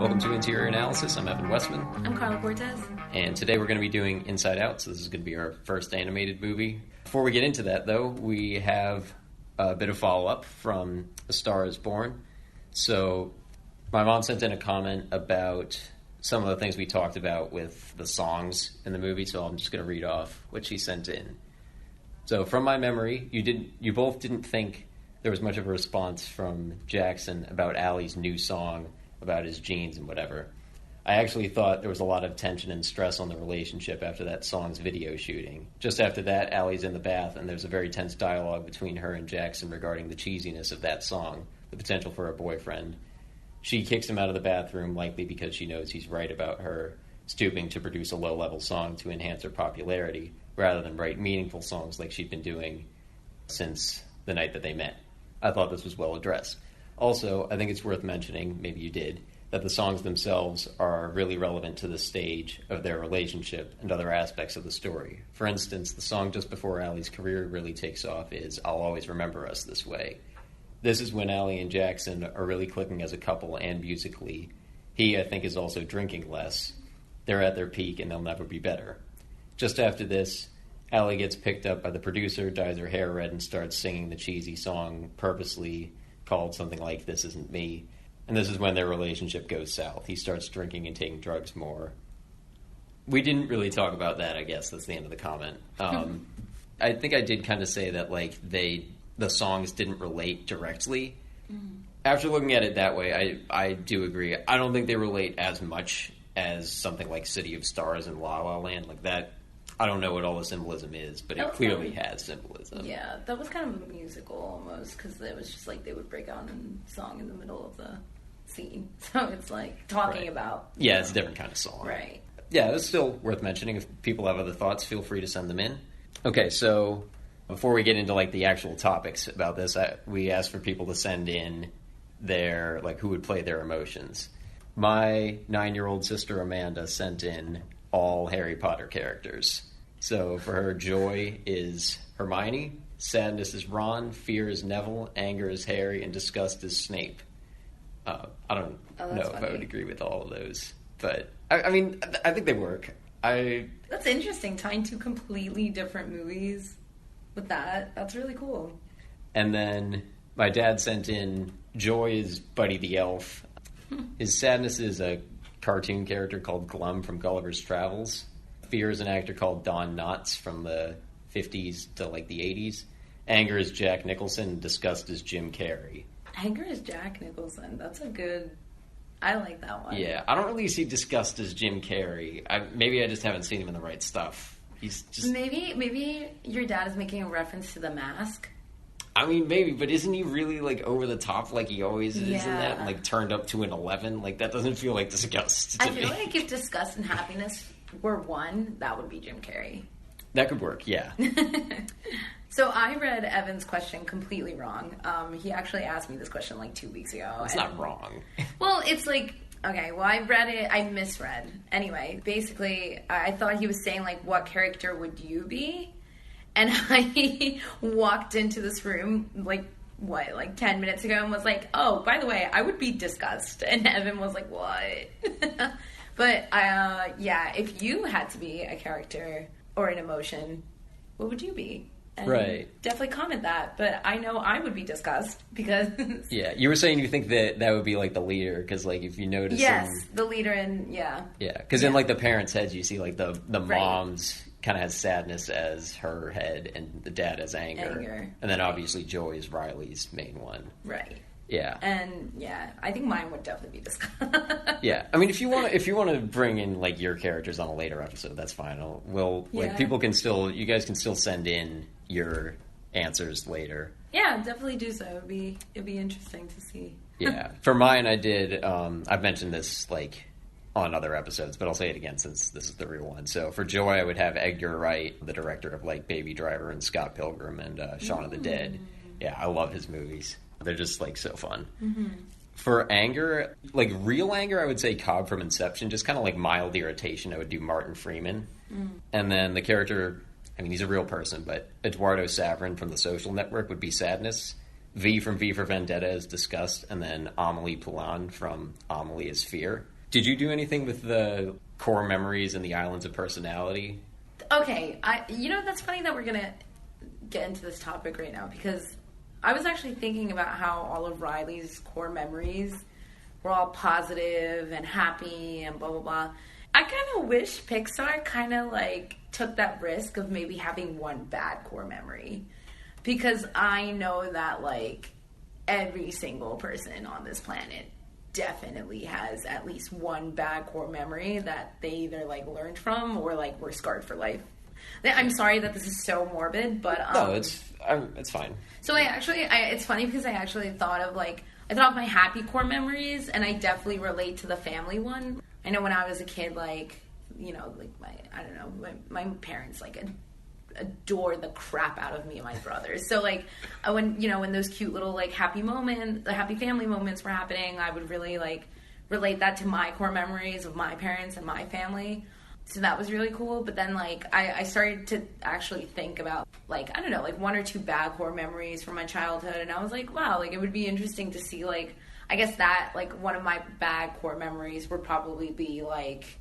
Welcome to Interior Analysis. I'm Evan Westman. I'm Carla Cortez. And today we're going to be doing Inside Out, so this is going to be our first animated movie. Before we get into that, though, we have a bit of follow-up from A Star is Born. So my mom sent in a comment about some of the things we talked about with the songs in the movie, so I'm just going to read off what she sent in. So from my memory, you both didn't think there was much of a response from Jackson about Allie's new song about his jeans and whatever. I actually thought there was a lot of tension and stress on the relationship after that song's video shooting. Just after that, Allie's in the bath, and there's a very tense dialogue between her and Jackson regarding the cheesiness of that song, the potential for a boyfriend. She kicks him out of the bathroom, likely because she knows he's right about her stooping to produce a low-level song to enhance her popularity, rather than write meaningful songs like she'd been doing since the night that they met. I thought this was well addressed. Also, I think it's worth mentioning, maybe you did, that the songs themselves are really relevant to the stage of their relationship and other aspects of the story. For instance, the song just before Allie's career really takes off is I'll Always Remember Us This Way. This is when Allie and Jackson are really clicking as a couple and musically. He, I think, is also drinking less. They're at their peak and they'll never be better. Just after this, Allie gets picked up by the producer, dyes her hair red, and starts singing the cheesy song purposely called something like This Isn't Me. And this is when their relationship goes south. He starts drinking and taking drugs more. We didn't really talk about that, I guess. That's the end of the comment. I think I did kind of say that like the songs didn't relate directly. Mm. After looking at it that way, I do agree. I don't think they relate as much as something like City of Stars and La La Land. Like that, I don't know what all the symbolism is, but it clearly has symbolism. Yeah, that was kind of a musical almost, because it was just like they would break out in song in the middle of the scene. So it's like talking about... Yeah, it's a different kind of song. Right. Yeah, it's still worth mentioning. If people have other thoughts, feel free to send them in. Okay, so before we get into like the actual topics about this, we asked for people to send in their, like, who would play their emotions. My 9-year-old sister Amanda sent in all Harry Potter characters. So for her, joy is Hermione, sadness is Ron, fear is Neville, anger is Harry, and disgust is Snape. I don't know if I would agree with all of those, but I mean, I think they work. That's interesting, tying two completely different movies with that. That's really cool. And then my dad sent in joy is Buddy the Elf. His sadness is a cartoon character called Glum from Gulliver's Travels. Fear is an actor called Don Knotts from the 50s to like the 80s. Anger is Jack Nicholson. Disgust is Jim Carrey. Anger is Jack Nicholson. That's a good... I like that one. Yeah, I don't really see Disgust as Jim Carrey. Maybe I just haven't seen him in the right stuff. He's just... Maybe your dad is making a reference to The Mask. I mean, maybe, but isn't he really, like, over the top like he always is in that? And, like, turned up to an 11? Like, that doesn't feel like Disgust to me. I feel like if Disgust and Happiness were one, that would be Jim Carrey. That could work, yeah. So I read Evan's question completely wrong. He actually asked me this question, like, 2 weeks ago. It's not wrong. Well, it's like... Okay, well, I read it. I misread. Anyway, basically, I thought he was saying, like, what character would you be? And I walked into this room, like 10 minutes ago and was like, oh, by the way, I would be Disgust. And Evan was like, what? But, yeah, if you had to be a character or an emotion, what would you be? And right. Definitely comment that. But I know I would be Disgust because... Yeah, you were saying you think that would be, like, the leader, because, like, if you notice... Yes, the leader and, yeah. Yeah, because in, like, the parents' heads, you see, like, the mom's... kind of has sadness as her head, and the dad has anger. And then obviously Joy is Riley's main one. Right. Yeah. And yeah, I think mine would definitely be Disgust. Yeah. I mean, if you want to bring in like your characters on a later episode, that's fine. Like people can still, you guys can still send in your answers later. Yeah, definitely do so. It'd be interesting to see. Yeah. For mine, I did. I've mentioned this like on other episodes, but I'll say it again since this is the real one. So for Joy, I would have Edgar Wright, the director of like Baby Driver and Scott Pilgrim and Shaun of the Dead. Yeah, I love his movies. They're just like so fun. Mm-hmm. For anger, like real anger, I would say Cobb from Inception. Just kind of like mild irritation, I would do Martin Freeman. Mm. And then the character, I mean, he's a real person, but Eduardo Saverin from The Social Network would be sadness. V from V for Vendetta is disgust, and then Amelie Poulain from Amelie is fear. Did you do anything with the core memories and the islands of personality? Okay, that's funny that we're gonna get into this topic right now, because I was actually thinking about how all of Riley's core memories were all positive and happy and blah blah blah. I kind of wish Pixar kind of like took that risk of maybe having one bad core memory, because I know that like every single person on this planet definitely has at least one bad core memory that they either like learned from or like were scarred for life. I'm sorry that this is so morbid, but no, it's fine. So it's funny because I actually thought of my happy core memories, and I definitely relate to the family one. I know when I was a kid, like my parents like adored the crap out of me and my brothers. So like when those cute little like happy family moments were happening, I would really like relate that to my core memories of my parents and my family. So that was really cool. But then like I started to actually think about like, I don't know, like one or two bad core memories from my childhood, and I was like, wow, like it would be interesting to see like, I guess that like one of my bad core memories would probably be like,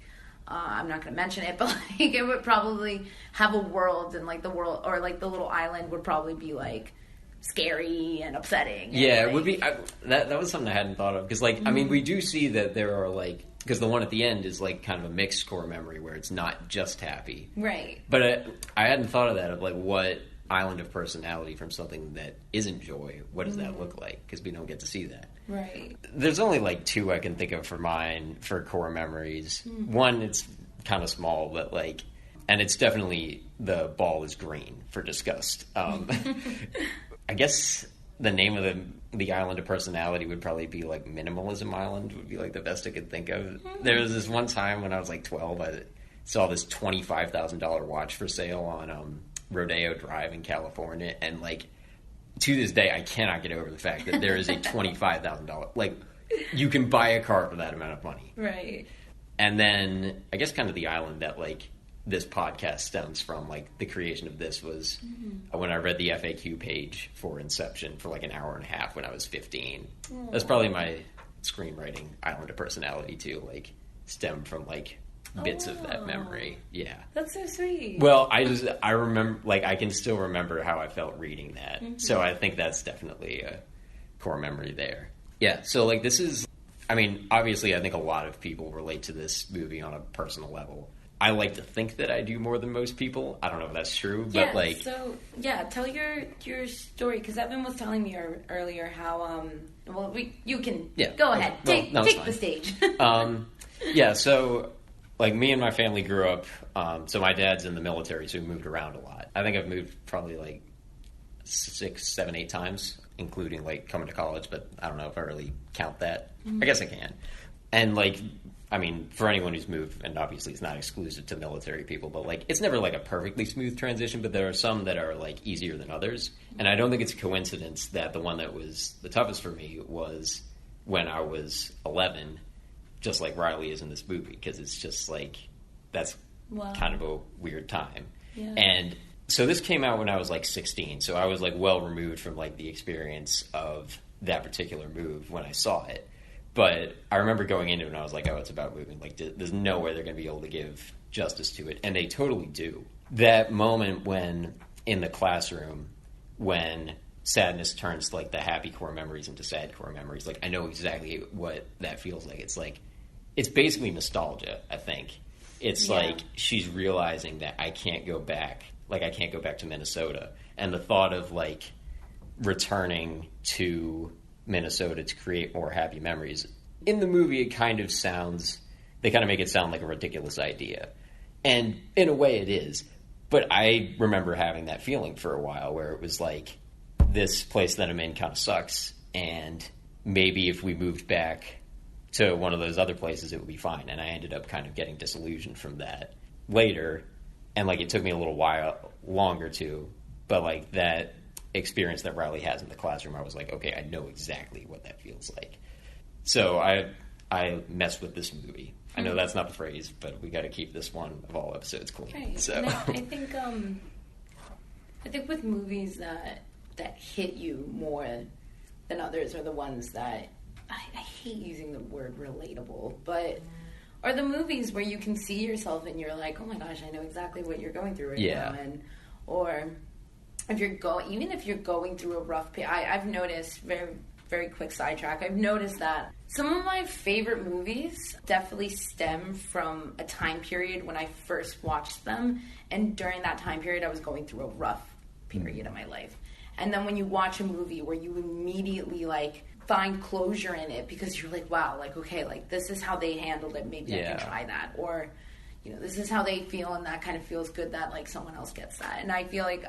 I'm not going to mention it, but like it would probably have a world, and like the world or like the little island would probably be like scary and upsetting. And, yeah, like, it would be. That was something I hadn't thought of, because like I mean, we do see that there are like, because the one at the end is like kind of a mixed core memory where it's not just happy, right? But I hadn't thought of that, of like what island of personality from something that isn't joy, what does that look like? Because we don't get to see that. Right. There's only like two I can think of for mine for core memories. One, it's kind of small, but like, and it's definitely the ball is green for disgust. I guess the name of the island of personality would probably be like Minimalism Island, would be like the best I could think of. There was this one time when I was like 12, I saw this $25,000 watch for sale on Rodeo Drive in California, and like to this day I cannot get over the fact that there is a $25,000, like you can buy a car for that amount of money. Right. And then I guess kind of the island that like this podcast stems from, like the creation of this was when I read the FAQ page for Inception for like an hour and a half when I was 15. That's probably my screenwriting island of personality too, like stemmed from like bits of that memory. Yeah. That's so sweet. Well, I remember, like I can still remember how I felt reading that. So I think that's definitely a core memory there. Yeah, so like this is, I mean, obviously I think a lot of people relate to this movie on a personal level. I like to think that I do more than most people. I don't know if that's true, but like... So, yeah, tell your story, because Evan was telling me earlier how, you can... Yeah. Go ahead. Take the stage. Yeah, so, like, me and my family grew up, so my dad's in the military, so we moved around a lot. I think I've moved probably, like, 6, 7, 8 times, including, like, coming to college, but I don't know if I really count that. I guess I can. And, like... I mean, for anyone who's moved, and obviously it's not exclusive to military people, but like it's never like a perfectly smooth transition, but there are some that are like easier than others. And I don't think it's a coincidence that the one that was the toughest for me was when I was 11, just like Riley is in this movie, because it's just like, that's kind of a weird time. Yeah. And so this came out when I was like 16, so I was like well removed from like the experience of that particular move when I saw it. But I remember going into it and I was like, oh, it's about moving. Like, there's no way they're going to be able to give justice to it. And they totally do. That moment when, in the classroom, when sadness turns, like, the happy core memories into sad core memories, like, I know exactly what that feels like. It's like, it's basically nostalgia, I think. It's like, she's realizing that I can't go back. Like, I can't go back to Minnesota. And the thought of, like, returning to Minnesota to create more happy memories. In the movie, it kind of sounds, they kind of make it sound like a ridiculous idea. And in a way it is. But I remember having that feeling for a while where it was like, this place that I'm in kind of sucks, and maybe if we moved back to one of those other places, it would be fine. And I ended up kind of getting disillusioned from that later. And like, it took me a little while longer to, but like that experience that Riley has in the classroom, I was like, okay, I know exactly what that feels like. So I messed with this movie. I know that's not the phrase, but we got to keep this one of all episodes clean. Right. So and I think with movies that hit you more than others are the ones that I hate using the word relatable, but or the movies where you can see yourself and you're like, oh my gosh, I know exactly what you're going through right now. Or if even if you're going through a rough period, I've noticed, very, very quick sidetrack, I've noticed that some of my favorite movies definitely stem from a time period when I first watched them, and during that time period I was going through a rough period of my life. And then when you watch a movie where you immediately like find closure in it because you're like, wow, like, okay, like this is how they handled it, maybe I can try that. Or, you know, this is how they feel, and that kind of feels good that like someone else gets that. And I feel like,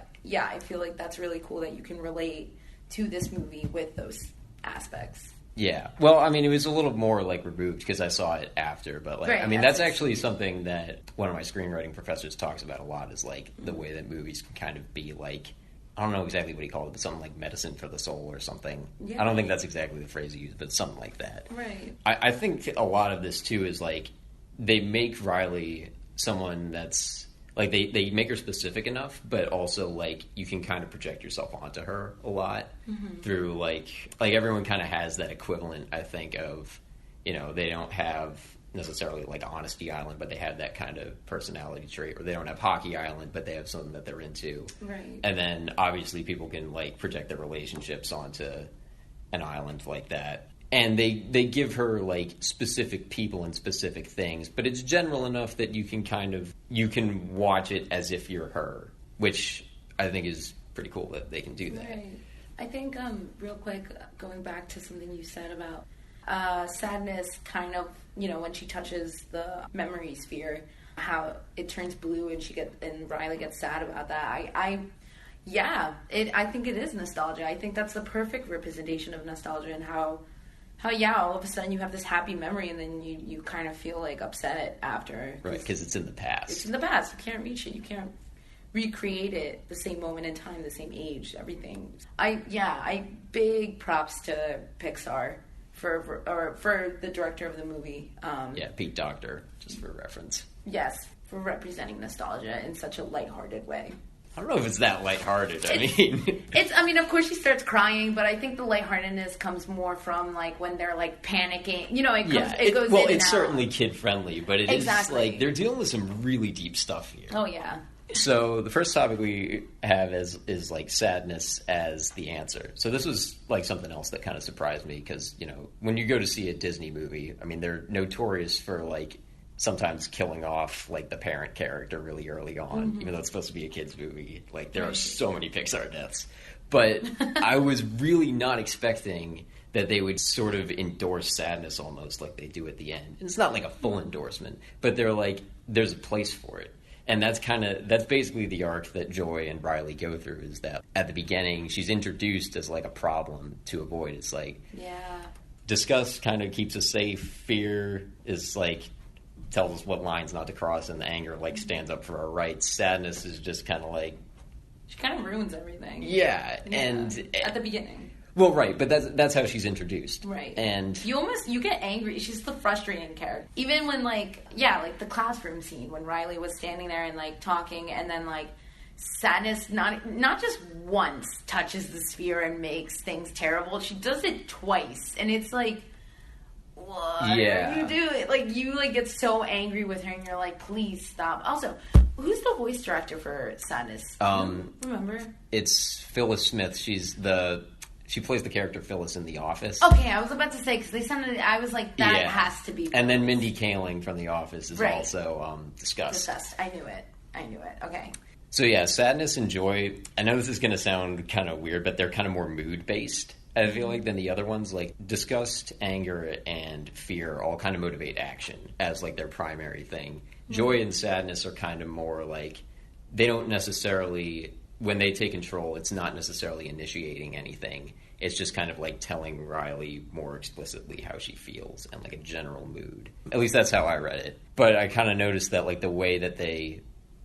that's really cool that you can relate to this movie with those aspects. Yeah. Well, I mean, it was a little more like removed because I saw it after, but like, right, I mean, that's actually something that one of my screenwriting professors talks about a lot, is like the way that movies can kind of be like, I don't know exactly what he called it, but something like medicine for the soul or something. Yeah. I don't think that's exactly the phrase he used, but something like that. Right. I think a lot of this too is like, they make Riley someone that's like, they make her specific enough, but also like you can kind of project yourself onto her a lot through like everyone kind of has that equivalent, I think, of, you know, they don't have necessarily like Honesty Island, but they have that kind of personality trait, or they don't have Hockey Island, but they have something that they're into. Right. And then obviously people can like project their relationships onto an island like that. And they give her like specific people and specific things, but it's general enough that you can watch it as if you're her, which I think is pretty cool that they can do that. Right. I think real quick, going back to something you said about sadness, kind of, you know, when she touches the memory sphere, how it turns blue and Riley gets sad about that. I think it is nostalgia. I think that's the perfect representation of nostalgia, and how all of a sudden you have this happy memory and then you kind of feel like upset after. Right, because it's in the past. It's in the past. You can't reach it. You can't recreate it the same moment in time, the same age, everything. I big props to Pixar for the director of the movie. Pete Docter, just for reference. Yes, for representing nostalgia in such a lighthearted way. I don't know if it's that lighthearted. I mean, of course she starts crying, but I think the lightheartedness comes more from like when they're like panicking. You know, it goes in and out. It's certainly kid friendly, but it is like they're dealing with some really deep stuff here. Oh yeah. So the first topic we have is like sadness as the answer. So this was like something else that kind of surprised me because, you know, when you go to see a Disney movie, I mean, they're notorious for like sometimes killing off like the parent character really early on, even though it's supposed to be a kid's movie. Like there are so many Pixar deaths. But I was really not expecting that they would sort of endorse sadness almost like they do at the end. And it's not like a full endorsement, but they're like, there's a place for it. And that's basically the arc that Joy and Riley go through, is that at the beginning she's introduced as like a problem to avoid. It's like, disgust kind of keeps us safe. Fear is like, tells us what lines not to cross, and the anger like stands up for our rights. Sadness is just kind of like, she kind of ruins everything. Yeah, and at the beginning. Well, right, but that's how she's introduced. Right. And you get angry. She's the frustrating character. Even when like the classroom scene when Riley was standing there and like talking, and then like sadness not just once touches the sphere and makes things terrible. She does it twice, and it's like, what are you doing? Like you like get so angry with her, and you're like, please stop. Also, who's the voice director for Sadness? Remember? It's Phyllis Smith. She plays the character Phyllis in The Office. Okay, I was about to say, because I was like, that has to be Phyllis. And then Mindy Kaling from The Office is also discussed. I knew it. Okay. So yeah, Sadness and Joy, I know this is going to sound kind of weird, but they're kind of more mood-based, I feel like, than the other ones. Like, disgust, anger, and fear all kind of motivate action as like their primary thing. Joy and sadness are kind of more like, they don't necessarily, when they take control, it's not necessarily initiating anything. It's just kind of like telling Riley more explicitly how she feels and like a general mood. At least that's how I read it. But I kind of noticed that like the way that they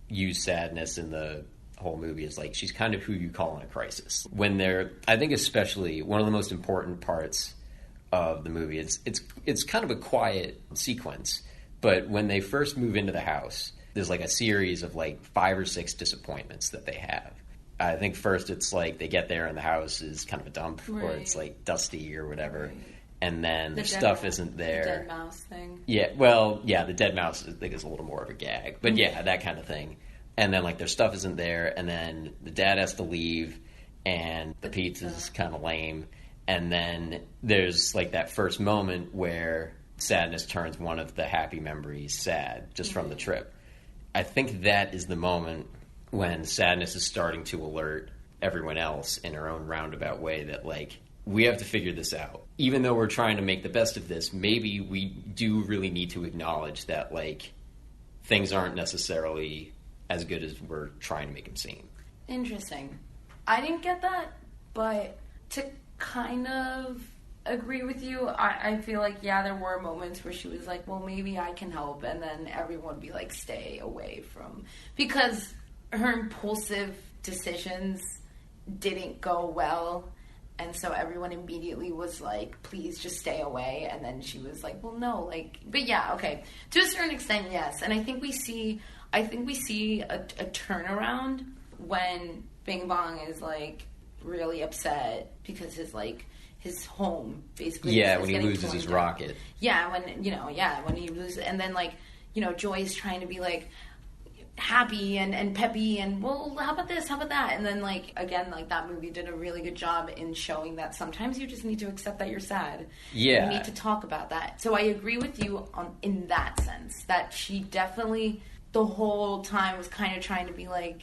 use sadness in the whole movie is like, she's kind of who you call in a crisis. When they're, I think especially one of the most important parts of the movie, it's kind of a quiet sequence, but when they first move into the house, there's like a series of like 5 or 6 disappointments that they have. I think first it's like they get there and the house is kind of a dump, or it's like dusty or whatever. Right. and then their stuff isn't there. The dead mouse thing. Yeah, well, yeah, the dead mouse I think is a little more of a gag, but yeah, that kind of thing. And then like their stuff isn't there, and then the dad has to leave, and the pizza's kind of lame, and then there's like that first moment where sadness turns one of the happy memories sad just from the trip. I think that is the moment when sadness is starting to alert everyone else in her own roundabout way that like, we have to figure this out. Even though we're trying to make the best of this, maybe we do really need to acknowledge that like things aren't necessarily as good as we're trying to make them seem. Interesting. I didn't get that, but to kind of agree with you, I feel like, yeah, there were moments where she was like, well, maybe I can help, and then everyone would be like, stay away from... Because her impulsive decisions didn't go well, and so everyone immediately was like, please just stay away, and then she was like, well, no, like... But yeah, okay. To a certain extent, yes. And I think we see a turnaround when Bing Bong is like really upset because his home basically when he loses his rocket. When he loses, and then like Joy is trying to be like happy and peppy and, well, how about this, how about that, and then like again, like that movie did a really good job in showing that sometimes you just need to accept that you're sad. You need to talk about that. So I agree with you in that sense that she definitely the whole time was kind of trying to be like,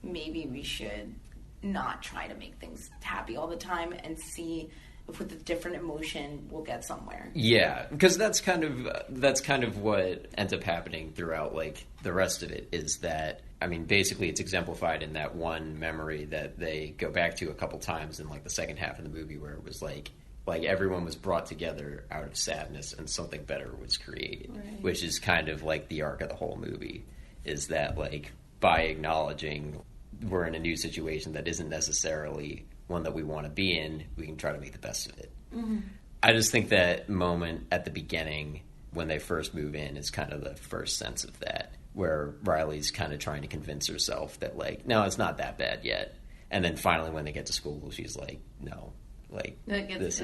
maybe we should not try to make things happy all the time and see if with a different emotion we'll get somewhere. Yeah, because that's kind of what ends up happening throughout like the rest of it is that, I mean, basically it's exemplified in that one memory that they go back to a couple times in like the second half of the movie where it was like everyone was brought together out of sadness and something better was created, right. Which is kind of like the arc of the whole movie, is that like by acknowledging we're in a new situation that isn't necessarily one that we want to be in, we can try to make the best of it. Mm-hmm. I just think that moment at the beginning when they first move in is kind of the first sense of that, where Riley's kind of trying to convince herself that like, no, it's not that bad yet. And then finally when they get to school, she's like, no, like it is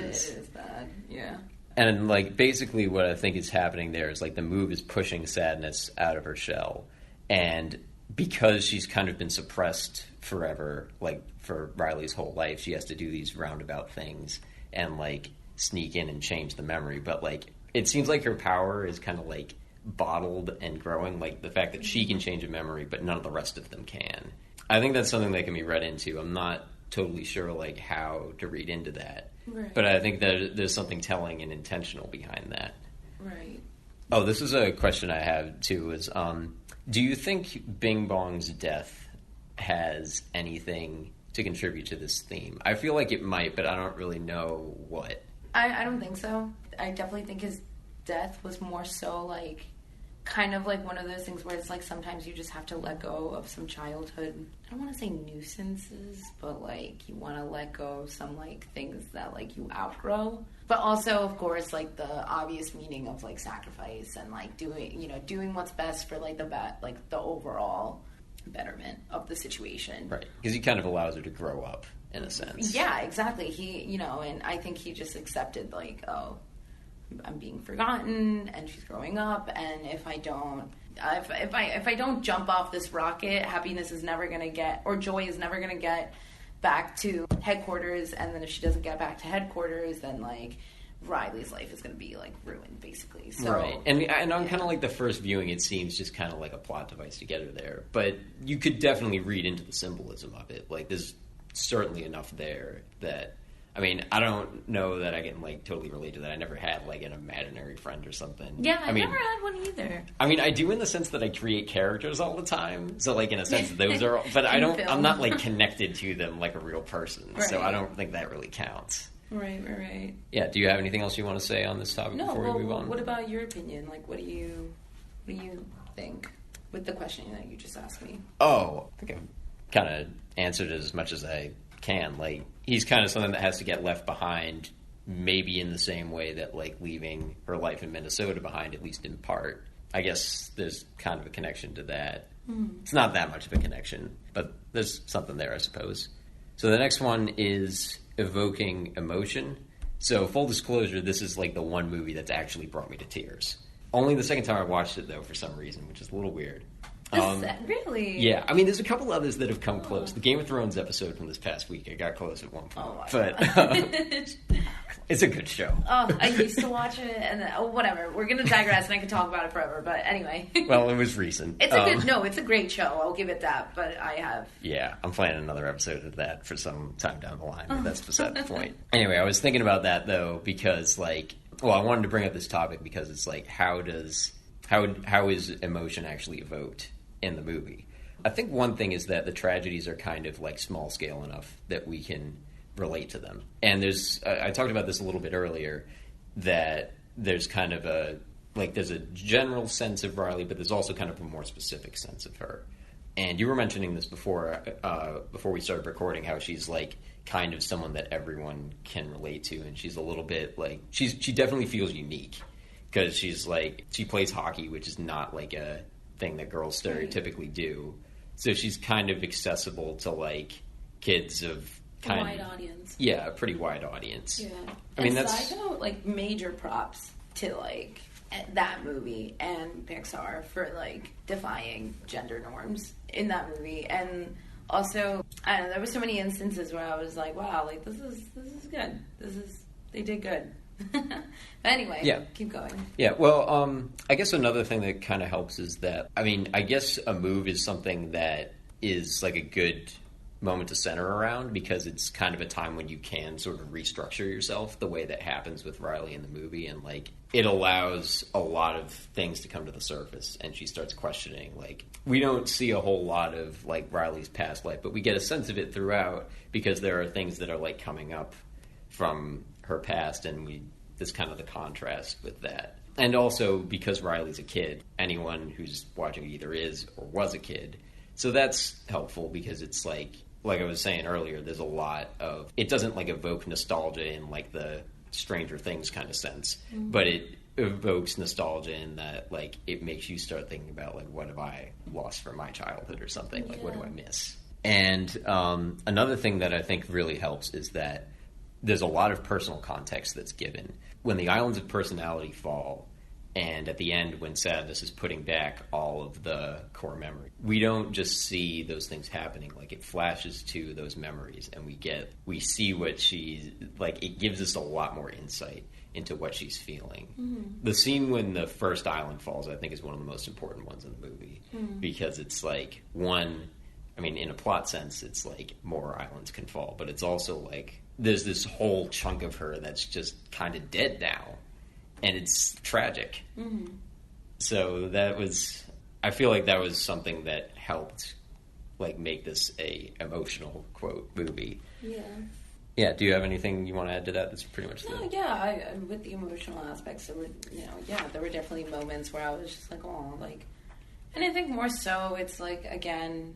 bad. Yeah. And like basically what I think is happening there is like the move is pushing sadness out of her shell. And because she's kind of been suppressed forever, like for Riley's whole life, she has to do these roundabout things and like sneak in and change the memory. But like, it seems like her power is kind of like bottled and growing, like the fact that she can change a memory, but none of the rest of them can. I think that's something that can be read into. I'm not totally sure like how to read into that, right. But I think that there's something telling and intentional behind that. Right. Oh, this is a question I have too, is, do you think Bing Bong's death has anything to contribute to this theme? I feel like it might, but I don't really know what. I don't think so. I definitely think his death was more so like kind of like one of those things where it's like sometimes you just have to let go of some childhood, I don't want to say nuisances, but like you want to let go of some like things that like you outgrow. But also, of course, like the obvious meaning of like sacrifice and like doing what's best for like the overall betterment of the situation. Right. Because he kind of allows her to grow up in a sense. Yeah, exactly. He, and I think he just accepted like, oh, I'm being forgotten and she's growing up, and if I don't jump off this rocket, happiness is never going to get, or Joy is never going to get back to headquarters, and then if she doesn't get back to headquarters, then like Riley's life is going to be like ruined basically. So, right. And on kind of like the first viewing, it seems just kind of like a plot device to get her there, but you could definitely read into the symbolism of it. Like there's certainly enough there that, I mean, I don't know that I can like totally relate to that. I never had like an imaginary friend or something. Yeah, I never had one either. I mean, I do in the sense that I create characters all the time. So like in a sense, those are, but I'm not like connected to them like a real person. Right. So I don't think that really counts. Right. Yeah. Do you have anything else you want to say on this topic before we move on? What about your opinion? Like, what do you think with the question that you just asked me? Oh, I think I've kind of answered it as much as I can. Like, he's kind of something that has to get left behind, maybe in the same way that like leaving her life in Minnesota behind, at least in part. I guess there's kind of a connection to that. It's not that much of a connection, but there's something there, I suppose. So the next one is evoking emotion. So, full disclosure, this is like the one movie that's actually brought me to tears. Only the second time I watched it, though, for some reason, which is a little weird. Really? Yeah. I mean, there's a couple others that have come close. The Game of Thrones episode from this past week, I got close at one point. But it's a good show. I used to watch it, and then, whatever. We're going to digress, and I could talk about it forever, but anyway. Well, it was recent. It's a great show. I'll give it that, but I have... Yeah, I'm planning another episode of that for some time down the line, but that's beside the point. Anyway, I was thinking about that, though, because, like... Well, I wanted to bring up this topic because it's like, how is emotion actually evoked in the movie? I think one thing is that the tragedies are kind of like small scale enough that we can relate to them. And there's, I talked about this a little bit earlier, that there's kind of there's a general sense of Riley, but there's also kind of a more specific sense of her. And you were mentioning this before we started recording, how she's like kind of someone that everyone can relate to, and she's a little bit like she definitely feels unique because she's like, she plays hockey, which is not like a thing that girls stereotypically do. So she's kind of accessible to like kids of kind of wide audience. Yeah, a pretty wide audience. Yeah, I mean, that's side note, like major props to like that movie and Pixar for like defying gender norms in that movie. And also, I don't know, there were so many instances where I was like, wow, like this is good. They did good. But anyway, yeah. Keep going. Yeah, well, I guess another thing that kind of helps is that, I mean, I guess a move is something that is like a good moment to center around because it's kind of a time when you can sort of restructure yourself the way that happens with Riley in the movie, and like it allows a lot of things to come to the surface, and she starts questioning, like, we don't see a whole lot of like Riley's past life, but we get a sense of it throughout because there are things that are like coming up from her past, and this kind of the contrast with that. And also because Riley's a kid, anyone who's watching either is or was a kid, so that's helpful because it's like I was saying earlier, there's a lot of, it doesn't like evoke nostalgia in like the Stranger Things kind of sense, but it evokes nostalgia in that like it makes you start thinking about like, what have I lost from my childhood or something, like what do I miss? And another thing that I think really helps is that there's a lot of personal context that's given. When the islands of personality fall, and at the end when Sadness is putting back all of the core memory, we don't just see those things happening. Like it flashes to those memories, and we see what she's like. It gives us a lot more insight into what she's feeling. Mm-hmm. The scene when the first island falls, I think, is one of the most important ones in the movie, because it's like in a plot sense, it's like more islands can fall, but it's also like there's this whole chunk of her that's just kind of dead now. And it's tragic. Mm-hmm. So I feel like that was something that helped, like, make this a emotional, quote, movie. Yeah. Yeah, do you have anything you want to add to that? That's pretty much with the emotional aspects, there were definitely moments where I was just like, oh, like, and I think more so it's like, again,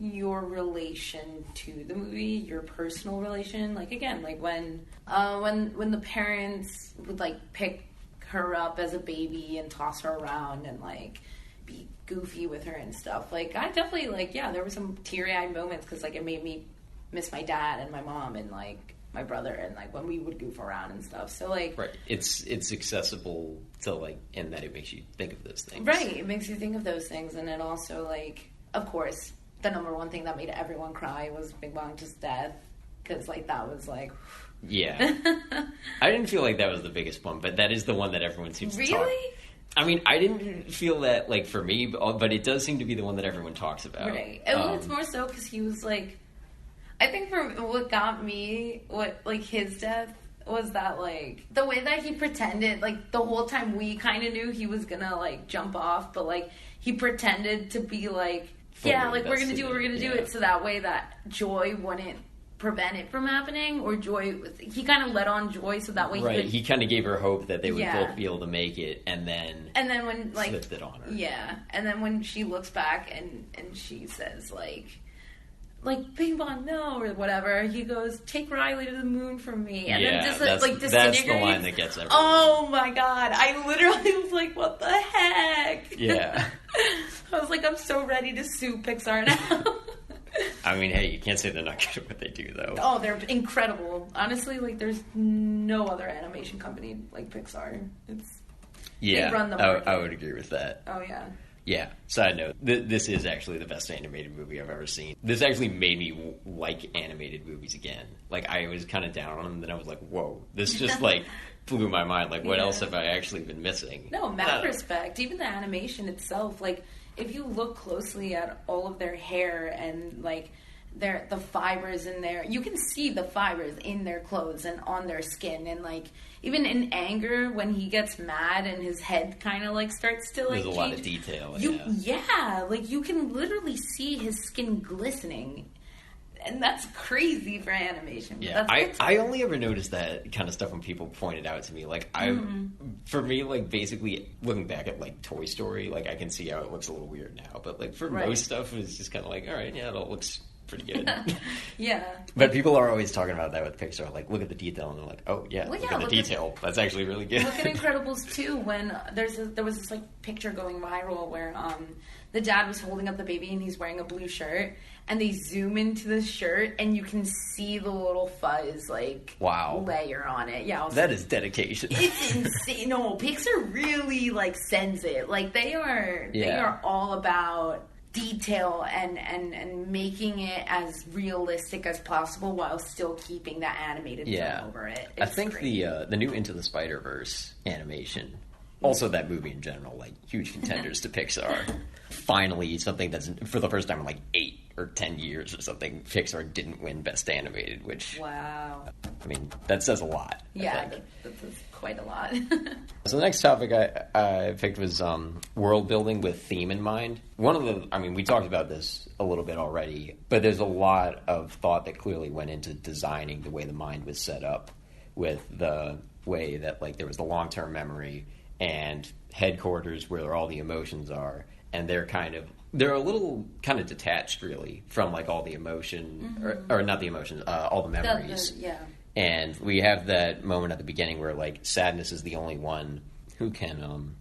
your relation to the movie, your personal relation, like, again, like when the parents would, like, pick her up as a baby and toss her around and like be goofy with her and stuff, like I definitely like, there were some teary-eyed moments because like it made me miss my dad and my mom and like my brother and like when we would goof around and stuff. So like, right, it's accessible to like, in that it makes you think of those things, right? It makes you think of those things. And it also, like, of course, the number one thing that made everyone cry was Big Bang's death, because like that was like, yeah. I didn't feel like that was the biggest one, but that is the one that everyone seems to talk. Really? I mean, I didn't feel that, like, for me, but it does seem to be the one that everyone talks about. Right. And it's more so because he was, like, I think for what got me, his death was that, like, the way that he pretended, like, the whole time we kind of knew he was gonna, like, jump off, but, like, he pretended to be, like, we're gonna do it, so that way that Joy wouldn't prevent it from happening, or he kind of let on Joy so that way he kind of gave her hope that they would both be able to make it, and then when like flipped it on her. Yeah, and then when she looks back and she says like Bing Bong no or whatever, he goes, take Riley to the moon from me, and then just disintegrates. That's the line that gets everyone. Oh my god, I literally was like, what the heck? Yeah. I was like, I'm so ready to sue Pixar now. I mean, hey, you can't say they're not good at what they do, though. Oh, they're incredible. Honestly, like, there's no other animation company like Pixar. They run the market. I would agree with that. Oh, yeah. Yeah, side note, this is actually the best animated movie I've ever seen. This actually made me like animated movies again. Like, I was kind of down on them, and then I was like, whoa, this just, like, blew my mind. Like, what else have I actually been missing? No, mad respect. Even the animation itself, like, if you look closely at all of their hair and, like, the fibers in there, you can see the fibers in their clothes and on their skin, and like even in anger when he gets mad and his head kind of like starts to like there's a lot of detail. Like you can literally see his skin glistening, and that's crazy for animation. Yeah, I only ever noticed that kind of stuff when people pointed out to me. Like for me, like basically looking back at like Toy Story, like I can see how it looks a little weird now, but like for most stuff, it's just kind of like, all right, yeah, it all looks pretty good. Yeah. But people are always talking about that with Pixar. Like, look at the detail, and they're like, oh, yeah, look at the detail. That's actually really good. Look at Incredibles 2 when there was this, like, picture going viral where the dad was holding up the baby and he's wearing a blue shirt, and they zoom into the shirt and you can see the little fuzz, like, layer on it. Yeah. That is dedication. It's insane. No, Pixar really, like, sends it. Like, they are all about detail and making it as realistic as possible while still keeping that animated film over it. I think great. the new Into the Spider-Verse animation, also that movie in general, like huge contenders to Pixar. Finally, something that's for the first time in like 8 or 10 years or something, Pixar didn't win Best Animated, which I mean that says a lot. Yeah, that's quite a lot. So the next topic I picked was world building with theme in mind. We talked about this a little bit already, but there's a lot of thought that clearly went into designing the way the mind was set up, with the way that like there was the long-term memory and headquarters where all the emotions are, and they're a little kind of detached really from like all the emotion or not the emotions, all the memories. And we have that moment at the beginning where like sadness is the only one who can